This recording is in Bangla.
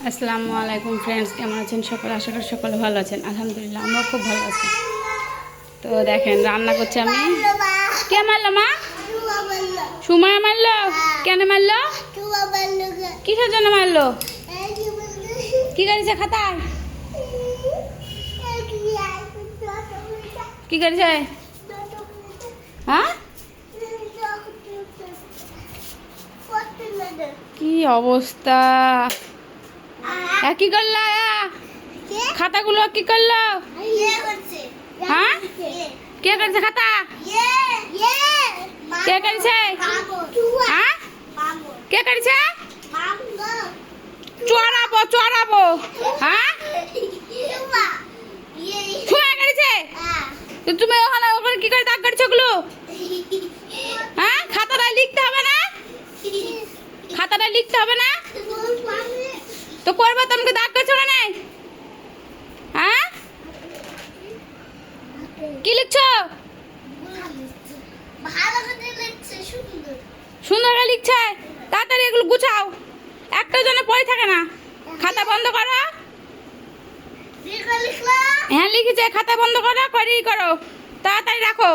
আসসালামু আলাইকুম ফ্রেন্ডস, কেমন আছেন সকলে? আশা করি সকলে ভালো আছেন। আলহামদুলিল্লাহ আমরাও খুব ভালো আছি। তো দেখেন রান্না করছি আমি। কে মারলো মা? সুমায়া মারলো? কেন মারলো? কিসের জন্য মারলো? কি করেছে খাতায়? কি করেছে? হ্যাঁ, কি অবস্থা! কি করলো? খাতাগুলো কি করলো? হ্যাঁ, কে করেছে খাতা? কে করেছে? হ্যাঁ, কে করেছে? চড়াবো চড়াবো। হ্যাঁ, ছুঁয়ে করেছে? তো তুমি ওখানে ওখানে কি করে দাগ কাটছো ওগুলো? হ্যাঁ, খাতাটা লিখতে হবে না? খাতাটা লিখতে হবে না? তো করবো, তোমাকে দাগ কাটছো কেন? হ্যাঁ, কি লিখছো? সুন্দর করে লিখছে। তাড়াতাড়ি এগুলো গুছাও, একটা জন্য পড়ে থাকে না। খাতা বন্ধ করো। হ্যাঁ লিখেছে, খাতা বন্ধ করো, করেই করো, তাড়াতাড়ি রাখো।